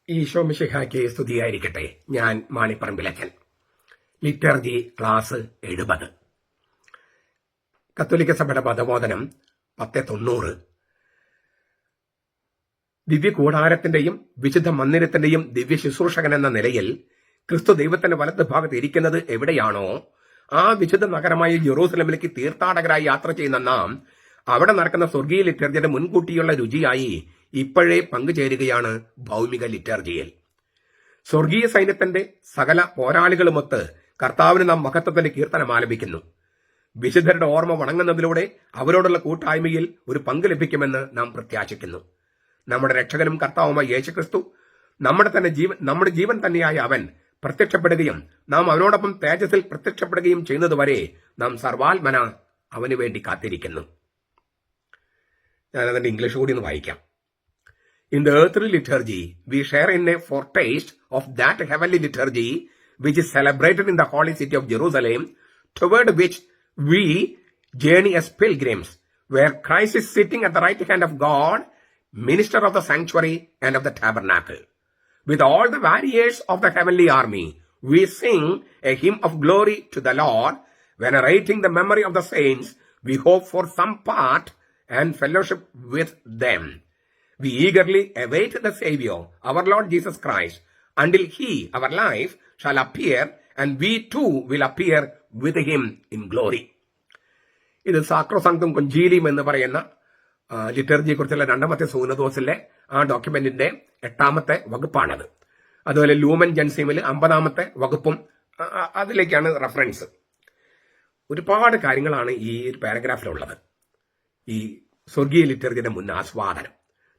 ഈശോ മിശിഹായ്ക്ക് സ്തുതിയായിരിക്കട്ടെ. ഞാൻ മാണിപ്പറമ്പിലച്ചൻ. Liturgy class 70. കത്തോലിക്ക സഭയുടെ മതബോധനം 1090. ദിവ്യകൂടാരത്തിന്റെയും വിശുദ്ധ മന്ദിരത്തിന്റെയും ദിവ്യ ശുശ്രൂഷകൻ എന്ന നിലയിൽ ക്രിസ്തു ദൈവത്തിന്റെ വലത്ത് ഭാഗത്ത് ഇരിക്കുന്നത് എവിടെയാണോ ആ വിശുദ്ധ നഗരമായ ജെറൂസലമിലേക്ക് തീർത്ഥാടകരായി യാത്ര ചെയ്യുന്ന നാം അവിടെ നടക്കുന്ന സ്വർഗീയ ലിറ്റർജിയുടെ മുൻകൂട്ടിയുള്ള രുചിയായി ഇപ്പോഴേ പങ്കുചേരുകയാണ് ഭൗമിക ലിറ്റർജിയിൽ. സ്വർഗീയ സൈന്യത്തിന്റെ സകല പോരാളികളുമൊത്ത് കർത്താവിന് നാം മഹത്വത്തിന്റെ കീർത്തനം ആലപിക്കുന്നു. വിശുദ്ധരുടെ ഓർമ്മ വണങ്ങുന്നതിലൂടെ അവരോടുള്ള കൂട്ടായ്മയിൽ ഒരു പങ്ക് ലഭിക്കുമെന്ന് നാം പ്രത്യാശിക്കുന്നു. നമ്മുടെ രക്ഷകനും കർത്താവുമായ യേശുക്രിസ്തു നമ്മുടെ ജീവൻ തന്നെയായ അവൻ പ്രത്യക്ഷപ്പെടുകയും നാം അവനോടൊപ്പം തേജസ്സിൽ പ്രത്യക്ഷപ്പെടുകയും ചെയ്യുന്നതുവരെ നാം സർവാത്മന അവന് വേണ്ടി കാത്തിരിക്കുന്നു. ഞാനതിന്റെ ഇംഗ്ലീഷ് കൂടി ഒന്ന് വായിക്കാം. In the earthly liturgy, we share in a foretaste of that heavenly liturgy which is celebrated in the holy city of Jerusalem, toward which we journey as pilgrims, where Christ is sitting at the right hand of God, minister of the sanctuary and of the tabernacle. With all the warriors of the heavenly army, we sing a hymn of glory to the Lord. Venerating the memory of the saints, we hope for some part and fellowship with them. We eagerly await the Savior, our Lord Jesus Christ, until He, our life, shall appear, and we too will appear with Him in glory. ഇത് സാക്രോസാങ്ക്തും കൊഞ്ചീലിയും എന്ന് പറയുന്ന ലിറ്റർജിയെ കുറിച്ചുള്ള 2ാമത്തെ സൂനദോസിലെ ആ ഡോക്യുമെന്റിന്റെ 8ാമത്തെ വകുപ്പാണത്. അതുപോലെ lumen ജൻസീമിൽ 50ാമത്തെ വകുപ്പും അതിലേക്കാണ് reference. ഒരുപാട് കാര്യങ്ങളാണ് ഈ പാരഗ്രാഫിലുള്ളത്. ഈ സ്വർഗീയ ലിറ്റർജിയുടെ മുൻ ആസ്വാദനം.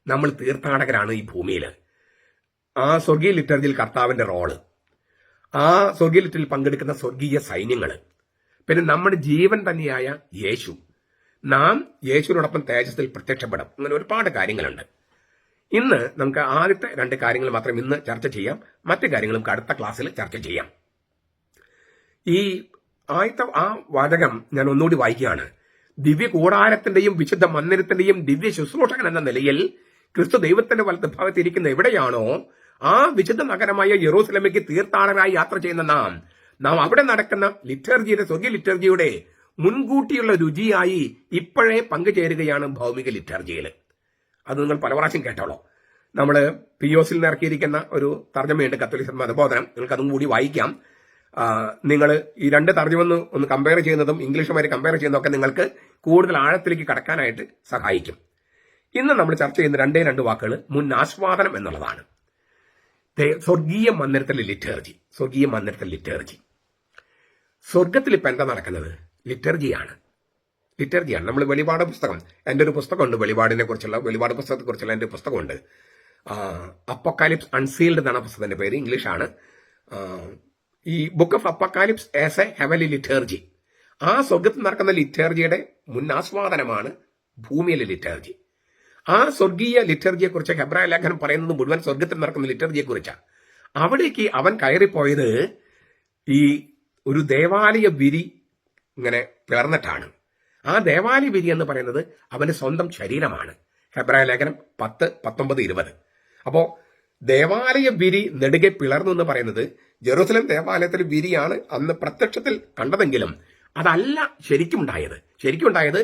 നമ്മൾ തീർത്ഥാടകരാണ് ഈ ഭൂമിയിൽ. ആ സ്വർഗീയ ലിറ്റർജിയിൽ കർത്താവിന്റെ റോള്, ആ സ്വർഗീയ ലിറ്ററിൽ പങ്കെടുക്കുന്ന സ്വർഗീയ സൈന്യങ്ങൾ, പിന്നെ നമ്മുടെ ജീവൻ തന്നെയായ യേശു, നാം യേശുവിനോടൊപ്പം തേജസ്സിൽ പ്രത്യക്ഷപ്പെടും. അങ്ങനെ ഒരുപാട് കാര്യങ്ങളുണ്ട്. ഇന്ന് നമുക്ക് ആദ്യത്തെ 2 കാര്യങ്ങൾ മാത്രം ഇന്ന് ചർച്ച ചെയ്യാം. മറ്റു കാര്യങ്ങളും നമുക്ക് അടുത്ത ക്ലാസ്സിൽ ചർച്ച ചെയ്യാം. ഈ ആദ്യത്തെ ആ വാചകം ഞാൻ ഒന്നുകൂടി വായിക്കുകയാണ്. ദിവ്യ കൂടാരത്തിന്റെയും വിശുദ്ധ മന്ദിരത്തിന്റെയും ദിവ്യ ശുശ്രൂഷകൻ എന്ന നിലയിൽ ക്രിസ്തു ദൈവത്തിന്റെ വലത്ത് ഭാഗത്ത് ഇരിക്കുന്ന എവിടെയാണോ ആ വിശുദ്ധ നഗരമായ യെറൂസലേമിലേക്ക് തീർത്ഥാടകരായി യാത്ര ചെയ്യുന്ന നാം അവിടെ നടക്കുന്ന ലിറ്റർജിയുടെ സ്വർഗീയ ലിറ്റർജിയുടെ മുൻകൂട്ടിയുള്ള രുചിയായി ഇപ്പോഴേ പങ്കുചേരുകയാണ് ഭൗമിക ലിറ്റർജിയിൽ. അത് നിങ്ങൾ പല പ്രാവശ്യം കേട്ടോളൂ. നമ്മൾ പിയോസിൽ നിറക്കിയിരിക്കുന്ന ഒരു തർജ്ജമയുണ്ട്, കത്തോലിക്ക മതബോധനം. നിങ്ങൾക്ക് അതും കൂടി വായിക്കാം. നിങ്ങൾ ഈ 2 തർജ്ജമ ഒന്ന് കമ്പയർ ചെയ്യുന്നതും ഇംഗ്ലീഷുമായി കമ്പയർ ചെയ്യുന്നതൊക്കെ നിങ്ങൾക്ക് കൂടുതൽ ആഴത്തിലേക്ക് കടക്കാനായിട്ട് സഹായിക്കും. ഇന്ന് നമ്മൾ ചർച്ച ചെയ്യുന്ന 2 വാക്കുകൾ മുൻ ആസ്വാദനം എന്നുള്ളതാണ്. സ്വർഗീയ മന്ദിരത്തിലെ ലിറ്റർജി. സ്വർഗീയ മന്ദിരത്തിലെ ലിറ്റർജി. സ്വർഗത്തിൽ ഇപ്പം എന്താ നടക്കുന്നത്? ലിറ്റർജിയാണ്. നമ്മൾ വെളിപാട് പുസ്തകം, എൻ്റെ ഒരു പുസ്തകമുണ്ട് വെളിപാടിനെ കുറിച്ചുള്ള, വെളിപാട് പുസ്തകത്തെ കുറിച്ചുള്ള എൻ്റെ പുസ്തകമുണ്ട്. അപ്പോക്കാലിപ്സ് അൺസീൽഡ് എന്നാണ് പുസ്തകത്തിന്റെ പേര്, ഇംഗ്ലീഷാണ്. ഈ book of apocalypse as A heavenly liturgy. ആ സ്വർഗത്തിൽ നടക്കുന്ന ലിറ്റർജിയുടെ മുൻ ആസ്വാദനമാണ് ഭൂമിയിലെ ലിറ്റർജി. ആ സ്വർഗീയ ലിറ്റർജിയെ കുറിച്ച് ഹെബ്രായ ലേഖനം പറയുന്നത് മുഴുവൻ സ്വർഗത്തിൽ നടക്കുന്ന ലിറ്റർജിയെ കുറിച്ചാണ്. അവിടേക്ക് അവൻ കയറിപ്പോയത് ഈ ഒരു ദേവാലയ വിരി ഇങ്ങനെ പിളർന്നിട്ടാണ്. ആ ദേവാലയ വിരി എന്ന് പറയുന്നത് അവന്റെ സ്വന്തം ശരീരമാണ്. ഹെബ്രായ ലേഖനം 10, 19, 20. അപ്പോ ദേവാലയ വിരി നെടുകെ പിളർന്നു എന്ന് പറയുന്നത് ജെറൂസലേം ദേവാലയത്തിൽ വിരിയാണ് അന്ന് പ്രത്യക്ഷത്തിൽ കണ്ടതെങ്കിലും അതല്ല ശരിക്കും ഉണ്ടായത്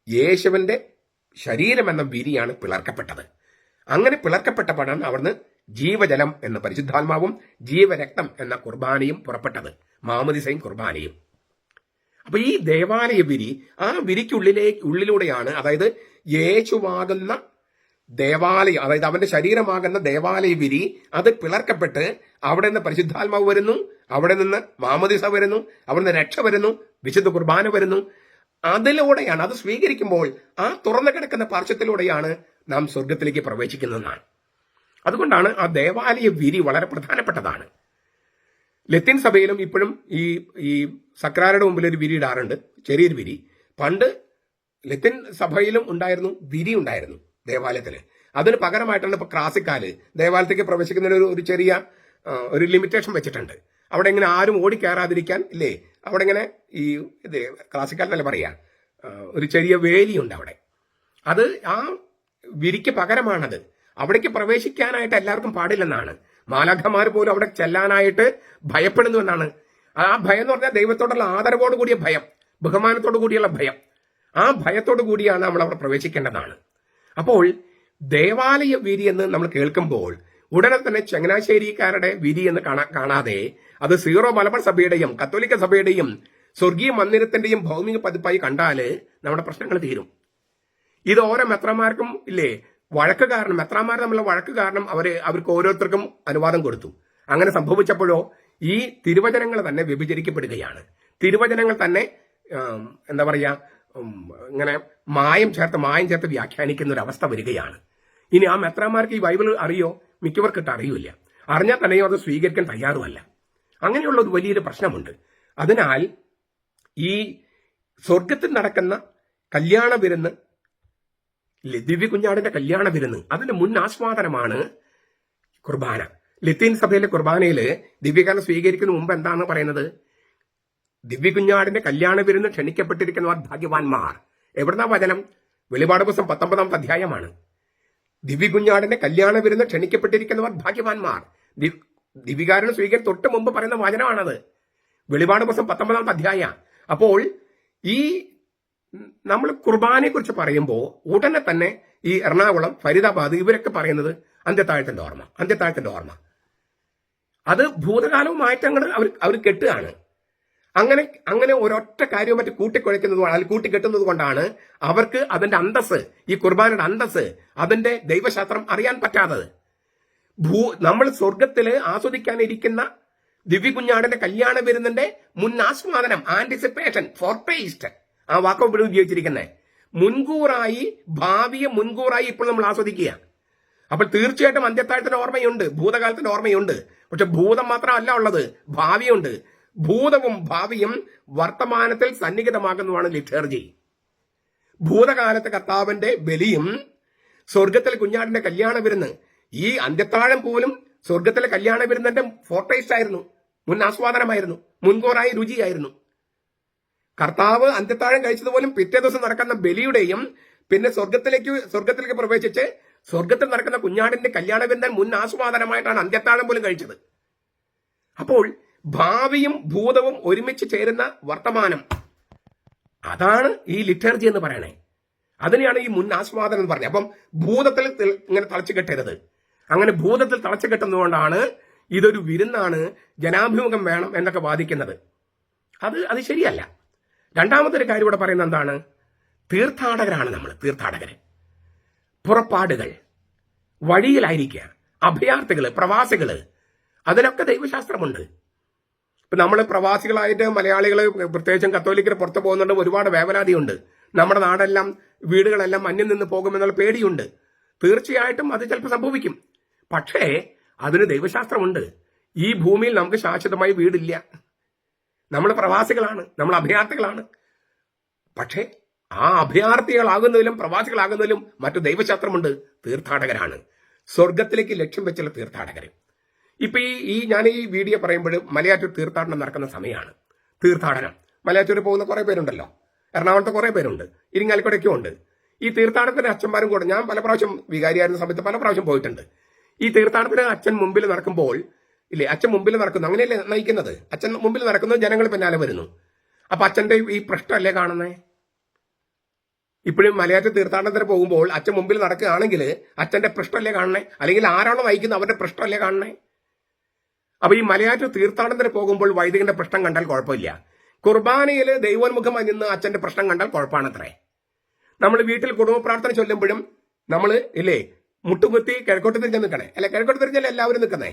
യേശുവിന്റെ ശരീരം എന്ന വിരിയാണ് പിളർക്കപ്പെട്ടത്. അങ്ങനെ പിളർക്കപ്പെട്ടപ്പോഴാണ് അവിടുന്ന് ജീവജലം എന്ന പരിശുദ്ധാത്മാവും ജീവരക്തം എന്ന കുർബാനയും പുറപ്പെട്ടത്, മാമോദിസയും കുർബാനയും. അപ്പൊ ഈ ദേവാലയ വിരി, ആ ഉള്ളിലൂടെയാണ്, അതായത് യേശുവാകുന്ന ദേവാലയം, അതായത് അവന്റെ ശരീരമാകുന്ന ദേവാലയ വിരി, അത് പിളർക്കപ്പെട്ട് അവിടെ നിന്ന് പരിശുദ്ധാത്മാവ് വരുന്നു, അവിടെ നിന്ന് മാമോദിസ വരുന്നു, അവിടെ നിന്ന് രക്ഷ വരുന്നു, വിശുദ്ധ കുർബാന വരുന്നു. അതിലൂടെയാണ്, അത് സ്വീകരിക്കുമ്പോൾ ആ തുറന്നു കിടക്കുന്ന പാർശ്വത്തിലൂടെയാണ് നാം സ്വർഗത്തിലേക്ക് പ്രവേശിക്കുന്നതെന്നാണ്. അതുകൊണ്ടാണ് ആ ദേവാലയ വിരി വളരെ പ്രധാനപ്പെട്ടതാണ്. ലത്തീൻ സഭയിലും ഇപ്പോഴും ഈ സക്രാരുടെ മുമ്പിൽ ഒരു വിരി ഇടാറുണ്ട്, ചെറിയൊരു വിരി. പണ്ട് ലത്തീൻ സഭയിലും വിരി ഉണ്ടായിരുന്നു ദേവാലയത്തിന്. അതിന് പകരമായിട്ടാണ് ഇപ്പൊ ക്ലാസിക്കാല് ദേവാലയത്തേക്ക് പ്രവേശിക്കുന്നതിന് ഒരു ചെറിയ ഒരു ലിമിറ്റേഷൻ വെച്ചിട്ടുണ്ട്. അവിടെ ഇങ്ങനെ ആരും ഓടിക്കയറാതിരിക്കാൻ ഇല്ലേ, അവിടെ ഇങ്ങനെ ഈ ക്ലാസിക്കാലെന്നല്ല പറയാ, ഒരു ചെറിയ വേലിയുണ്ട് അവിടെ. അത് ആ വിരിക്ക് പകരമാണത്. അവിടേക്ക് പ്രവേശിക്കാനായിട്ട് എല്ലാവർക്കും പാടില്ലെന്നാണ്. മാലാഖമാർ പോലും അവിടെ ചെല്ലാനായിട്ട് ഭയപ്പെടുന്നു എന്നാണ്. ആ ഭയം എന്ന് പറഞ്ഞാൽ ദൈവത്തോടുള്ള ആദരവോട് കൂടിയ ഭയം, ബഹുമാനത്തോടു കൂടിയുള്ള ഭയം. ആ ഭയത്തോടു കൂടിയാണ് നമ്മൾ അവിടെ പ്രവേശിക്കേണ്ടതാണ്. അപ്പോൾ ദേവാലയ വിധി എന്ന് നമ്മൾ കേൾക്കുമ്പോൾ ഉടനെ തന്നെ ചങ്ങനാശ്ശേരിക്കാരുടെ വിധി എന്ന് കാണാതെ അത് സീറോ മലബാർ സഭയുടെയും കത്തോലിക്ക സഭയുടെയും സ്വർഗീയ മന്ദിരത്തിന്റെയും ഭൗമിക പതിപ്പായി കണ്ടാല് നമ്മുടെ പ്രശ്നങ്ങൾ തീരും. ഇത് ഓരോ മെത്രാന്മാർക്കും ഇല്ലേ വഴക്ക് കാരണം, മെത്രാന്മാർ തമ്മിലുള്ള വഴക്ക് കാരണം അവർക്ക് ഓരോരുത്തർക്കും അനുവാദം കൊടുത്തു. അങ്ങനെ സംഭവിച്ചപ്പോഴോ ഈ തിരുവചനങ്ങൾ തന്നെ വ്യഭിചരിക്കപ്പെടുകയാണ്. തിരുവചനങ്ങൾ തന്നെ എന്താ പറയാ ഇങ്ങനെ മായം ചേർത്ത് വ്യാഖ്യാനിക്കുന്ന ഒരു അവസ്ഥ വരികയാണ്. ഇനി ആ മെത്രാന്മാർക്ക് ഈ ബൈബിൾ അറിയോ? മിക്കവർക്കിട്ട് അറിയില്ല. അറിഞ്ഞാൽ തന്നെയോ അത് സ്വീകരിക്കാൻ തയ്യാറുമല്ല. അങ്ങനെയുള്ള ഒരു വലിയൊരു പ്രശ്നമുണ്ട്. അതിനാൽ ഈ സ്വർഗത്തിൽ നടക്കുന്ന കല്യാണ വിരുന്ന്, ദിവ്യ കുഞ്ഞാടിന്റെ കല്യാണ വിരുന്ന്, അതിന്റെ മുൻ ആസ്വാദനമാണ് കുർബാന. ലത്തീൻ സഭയിലെ കുർബാനയില് ദിവ്യകാലം സ്വീകരിക്കുന്ന മുമ്പ് എന്താണ് പറയുന്നത്? ദിവ്യ കുഞ്ഞാടിന്റെ കല്യാണ വിരുന്ന് ക്ഷണിക്കപ്പെട്ടിരിക്കുന്നവർ ഭാഗ്യവാന്മാർ. എവിടുന്ന വചനം? വെളിപാട് പുസ്തകം 19 അധ്യായമാണ്. ദിവ്യ കുഞ്ഞാടിന്റെ കല്യാണ വിരുന്ന് ക്ഷണിക്കപ്പെട്ടിരിക്കുന്നവർ ഭാഗ്യവാന്മാർ. ദിവ്യകാരണം സ്വീകരിക്കാൻ തൊട്ട് മുമ്പ് പറയുന്ന വചനമാണത്. വെളിപാട് പുസ്തകം 19 അധ്യായം. അപ്പോൾ ഈ നമ്മൾ കുർബാനയെ കുറിച്ച് പറയുമ്പോൾ ഉടനെ തന്നെ ഈ എറണാകുളം, ഫരീദാബാദ് ഇവരൊക്കെ പറയുന്നത് അന്ത്യത്താഴത്തിന്റെ ഓർമ്മ. അത് ഭൂതകാലവുമായിട്ട് അവർ കെട്ടുകയാണ്. അങ്ങനെ ഒരൊറ്റ കാര്യവും മറ്റു കൂട്ടിക്കെട്ടുന്നത് കൊണ്ടാണ് അവർക്ക് അതിന്റെ അന്തസ്, ഈ കുർബാനയുടെ അന്തസ്, അതിന്റെ ദൈവശാസ്ത്രം അറിയാൻ പറ്റാത്തത്. നമ്മൾ സ്വർഗത്തില് ആസ്വദിക്കാനിരിക്കുന്ന ദിവ്യ കുഞ്ഞാടിന്റെ കല്യാണ വിരുന്നിന്റെ മുൻ ആസ്വാദനം, ആന്റിസിപ്പേഷൻ, ഫോർടേസ്റ്റ്, ആ വാക്ക് ഇവിടെ ഉപയോഗിച്ചിരിക്കുന്നത് മുൻകൂറായി, ഭാവിയെ മുൻകൂറായി ഇപ്പോൾ നമ്മൾ ആസ്വദിക്കുക. അപ്പോൾ തീർച്ചയായിട്ടും അന്ത്യത്താഴത്തിന്റെ ഓർമ്മയുണ്ട്, ഭൂതകാലത്തിന്റെ ഓർമ്മയുണ്ട്. പക്ഷെ ഭൂതം മാത്രമല്ല ഉള്ളത്, ഭാവിയുണ്ട്. ഭൂതവും ഭാവിയും വർത്തമാനത്തിൽ സന്നിഹിതമാകുന്നതാണ് ലിറ്റർജി. ഭൂതകാലത്തെ കർത്താവിന്റെ ബലിയും സ്വർഗത്തിലെ കുഞ്ഞാടിന്റെ കല്യാണ വിരുന്ന്, ഈ അന്ത്യത്താഴം പോലും സ്വർഗത്തിലെ കല്യാണ വിരുന്നിന്റെ ഫോർടേസ്റ്റ് ആയിരുന്നു, മുൻ ആസ്വാദനമായിരുന്നു, മുൻകൂറായി രുചിയായിരുന്നു. കർത്താവ് അന്ത്യത്താഴം കഴിച്ചതുപോലും പിറ്റേ ദിവസം നടക്കുന്ന ബലിയുടെയും പിന്നെ സ്വർഗത്തിലേക്ക് പ്രവേശിച്ച് സ്വർഗത്തിൽ നടക്കുന്ന കുഞ്ഞാടിന്റെ കല്യാണ വിരുന്നിന്റെ മുൻ ആസ്വാദനമായിട്ടാണ് അന്ത്യത്താഴം പോലും കഴിച്ചത്. അപ്പോൾ ഭാവിയും ഭൂതവും ഒരുമിച്ച് ചേരുന്ന വർത്തമാനം, അതാണ് ഈ ലിറ്റർജി എന്ന് പറയണേ. അതിനെയാണ് ഈ മുൻ ആസ്വാദനം എന്ന് പറഞ്ഞത്. അപ്പം ഭൂതത്തിൽ ഇങ്ങനെ തളച്ചു കെട്ടരുത്. അങ്ങനെ ഭൂതത്തിൽ തളച്ചു കെട്ടുന്നതുകൊണ്ടാണ് ഇതൊരു വിരുന്നാണ്, ജനാഭിമുഖം വേണം എന്നൊക്കെ വാദിക്കുന്നത്. അത് ശരിയല്ല. രണ്ടാമത്തെ കാര്യം ഇവിടെ പറയുന്നത് എന്താണ്? തീർത്ഥാടകരാണ് നമ്മൾ, തീർത്ഥാടകര്. പുറപ്പാടുകൾ, വഴിയിലായിരിക്കുക, അഭയാർത്ഥികള്, പ്രവാസികള്, അതിനൊക്കെ ദൈവശാസ്ത്രമുണ്ട്. ഇപ്പൊ നമ്മൾ പ്രവാസികളായിട്ട് മലയാളികള്, പ്രത്യേകിച്ചും കത്തോലിക്കര് പുറത്തു പോകുന്നുണ്ട്, ഒരുപാട് വേവലാതിയുണ്ട്. നമ്മുടെ നാടെല്ലാം, വീടുകളെല്ലാം അന്യം നിന്ന് പോകുമെന്നുള്ള പേടിയുണ്ട്. തീർച്ചയായിട്ടും അത് ചിലപ്പോൾ സംഭവിക്കും. പക്ഷേ അതിന് ദൈവശാസ്ത്രമുണ്ട്. ഈ ഭൂമിയിൽ നമുക്ക് ശാശ്വതമായി വീടില്ല. നമ്മൾ പ്രവാസികളാണ്, നമ്മൾ അഭയാർത്ഥികളാണ്. പക്ഷേ ആ അഭയാർത്ഥികളാകുന്നതിലും പ്രവാസികളാകുന്നതിലും മറ്റു ദൈവശാസ്ത്രമുണ്ട്. തീർത്ഥാടകരാണ്, സ്വർഗത്തിലേക്ക് ലക്ഷ്യം വെച്ചുള്ള തീർത്ഥാടകര്. ഇപ്പൊ ഞാൻ ഈ വീഡിയോ പറയുമ്പോൾ മലയാറ്റൂർ തീർത്ഥാടനം നടക്കുന്ന സമയമാണ്. തീർത്ഥാടനം മലയാറ്റൂർ പോകുന്ന കുറെ പേരുണ്ടല്ലോ, എറണാകുളത്ത് കുറെ പേരുണ്ട്, ഇരിങ്ങാലക്കുടയ്ക്കും ഉണ്ട്. ഈ തീർത്ഥാടനത്തിന് അച്ഛന്മാരും കൂടെ, ഞാൻ പല പ്രാവശ്യം വികാരിയായിരുന്ന സമയത്ത് പല പ്രാവശ്യം പോയിട്ടുണ്ട്. ഈ തീർത്ഥാടനത്തിന് അച്ഛൻ മുമ്പിൽ നടക്കുമ്പോൾ ഇല്ലേ, അച്ഛൻ മുമ്പിൽ നടക്കുന്നു, അങ്ങനെയല്ലേ നയിക്കുന്നത്? അച്ഛൻ മുമ്പിൽ നടക്കുന്നത്, ജനങ്ങൾ പിന്നാലെ വരുന്നു. അപ്പൊ അച്ഛന്റെ ഈ പ്രശ്നമല്ലേ കാണുന്നേ? ഇപ്പോഴും മലയാറ്റൂർ തീർത്ഥാടനത്തിന് പോകുമ്പോൾ അച്ഛൻ മുമ്പിൽ നടക്കുകയാണെങ്കിൽ അച്ഛന്റെ പ്രശ്നമല്ലേ കാണണേ? അല്ലെങ്കിൽ ആരാണോ നയിക്കുന്നത് അവരുടെ പ്രശ്നമല്ലേ കാണണേ? അപ്പൊ ഈ മലയാറ്റൂർ തീർത്ഥാടനത്തിന് പോകുമ്പോൾ വൈദികന്റെ പ്രശ്നം കണ്ടാൽ കുഴപ്പമില്ല. കുർബാനയില് ദൈവോന്മുഖമായി നിന്ന് അച്ഛന്റെ പ്രശ്നം കണ്ടാൽ കുഴപ്പമാണത്രേ. നമ്മൾ വീട്ടിൽ കുടുംബ പ്രാർത്ഥന ചൊല്ലുമ്പോഴും നമ്മൾ ഇല്ലേ മുട്ടുകുത്തി കിഴക്കോട്ട് തിരിഞ്ഞ് നിൽക്കണേ, അല്ലെ? കിഴക്കോട്ട് തിരിഞ്ഞല്ലേ എല്ലാവരും നിൽക്കുന്നേ.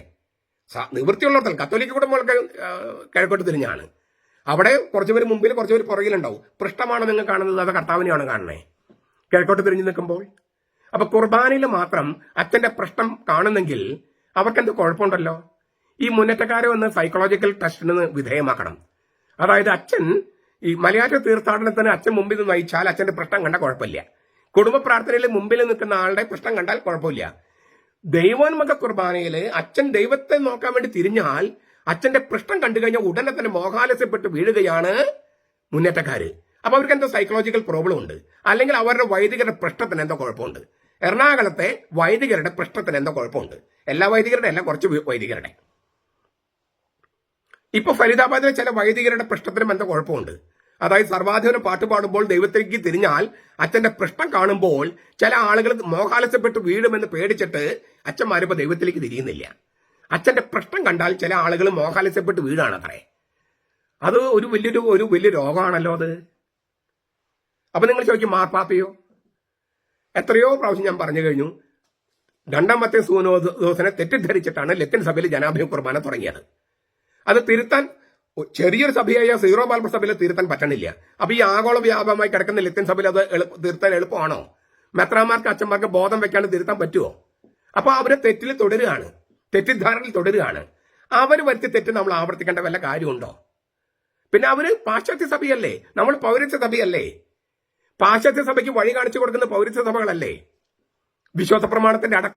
നിവൃത്തിയുള്ളവർക്ക് കത്തോലിക്ക കുടുംബങ്ങൾക്ക് കിഴക്കോട്ട് തിരിഞ്ഞാണ്. അവിടെ കുറച്ചുപേര് മുമ്പിൽ കുറച്ചുപേര് പുറകിലുണ്ടാവും. പൃഷ്ഠമാണ് നിങ്ങൾ കാണുന്നത്, അത് കർത്താവിനെയാണ് കാണണേ കിഴക്കോട്ട് തിരിഞ്ഞു നിൽക്കുമ്പോൾ. അപ്പൊ കുർബാനയിൽ മാത്രം അച്ഛന്റെ പ്രശ്നം കാണുന്നെങ്കിൽ അവർക്കെന്ത് കുഴപ്പമുണ്ടല്ലോ. ഈ മുന്നേറ്റക്കാരെ ഒന്ന് സൈക്കോളജിക്കൽ ടെസ്റ്റിന് വിധേയമാക്കണം. അതായത് അച്ഛൻ ഈ മലയാറ്റൂർ തീർത്ഥാടനത്തിന് അച്ഛൻ മുമ്പിൽ നിന്ന് നയിച്ചാൽ അച്ഛന്റെ പ്രശ്നം കണ്ടാൽ കുഴപ്പമില്ല. കുടുംബ പ്രാർത്ഥനയിൽ മുമ്പിൽ നിൽക്കുന്ന ആളുടെ പ്രശ്നം കണ്ടാൽ കുഴപ്പമില്ല. ദൈവോന്മുഖ കുർബാനയിൽ അച്ഛൻ ദൈവത്തെ നോക്കാൻ വേണ്ടി തിരിഞ്ഞാൽ അച്ഛന്റെ പ്രശ്നം കണ്ടു കഴിഞ്ഞാൽ ഉടനെ തന്നെ മോഹാലസ്യപ്പെട്ട് വീഴുകയാണ് മുന്നേറ്റക്കാര്. അപ്പൊ അവർക്ക് എന്തോ സൈക്കോളജിക്കൽ പ്രോബ്ലം ഉണ്ട്, അല്ലെങ്കിൽ അവരുടെ വൈദികരുടെ പ്രശ്നത്തിന് എന്തോ കുഴപ്പമുണ്ട്. എറണാകുളത്തെ വൈദികരുടെ പ്രശ്നത്തിന് എന്തോ കുഴപ്പമുണ്ട്. എല്ലാ വൈദികരുടെ അല്ല, കുറച്ച് വൈദികരുടെ. ഇപ്പൊ ഫരീദാബാദിലെ ചില വൈദികരുടെ പ്രശ്നത്തിനും എന്തോ കുഴപ്പമുണ്ട്. അതായത് സർവാധിപനം പാട്ട് പാടുമ്പോൾ ദൈവത്തിലേക്ക് തിരിഞ്ഞാൽ അച്ഛന്റെ പ്രശ്നം കാണുമ്പോൾ ചില ആളുകൾ മോഹാലസ്യപ്പെട്ട് വീഴുമെന്ന് പേടിച്ചിട്ട് അച്ഛന്മാരിപ്പോ ദൈവത്തിലേക്ക് തിരിയുന്നില്ല. അച്ഛന്റെ പ്രശ്നം കണ്ടാൽ ചില ആളുകൾ മോഹാലസ്യപ്പെട്ട് വീഴാണത്രേ. അത് ഒരു വലിയ രോഗമാണല്ലോ അത്. അപ്പൊ നിങ്ങൾ ചോദിക്കും, മാർപ്പാപ്പയോ? എത്രയോ പ്രാവശ്യം ഞാൻ പറഞ്ഞു കഴിഞ്ഞു, രണ്ടാമത്തെ സൂനോദോസിനെ തെറ്റിദ്ധരിച്ചിട്ടാണ് ലത്തീൻ സഭയിൽ ജനാഭിമുഖ കുർബാന തുടങ്ങിയത്. അത് തിരുത്താൻ ചെറിയൊരു സഭയായ സീറോ മലബാർ സഭയിൽ തിരുത്താൻ പറ്റണില്ല. അപ്പൊ ഈ ആഗോള വ്യാപകമായി കിടക്കുന്ന ലത്തീൻ സഭയിൽ അത് തിരുത്താൻ എളുപ്പമാണോ? മെത്രാമാർക്ക് അച്ഛന്മാർക്ക് ബോധം വെക്കാണ്ട് തിരുത്താൻ പറ്റുമോ? അപ്പൊ അവരെ തെറ്റിൽ തുടരുകയാണ്, തെറ്റിദ്ധാരണയിൽ തുടരുകയാണ്. അവർ വരുത്തി തെറ്റ് നമ്മൾ ആവർത്തിക്കേണ്ട വല്ല കാര്യമുണ്ടോ? പിന്നെ അവര് പാശ്ചാത്യ സഭയല്ലേ, നമ്മൾ പൗരസ്ത്യ സഭയല്ലേ? പാശ്ചാത്യ സഭയ്ക്ക് വഴി കാണിച്ചു കൊടുക്കുന്ന പൗരസ്ത്യ സഭകളല്ലേ? വിശ്വാസ പ്രമാണത്തിന്റെ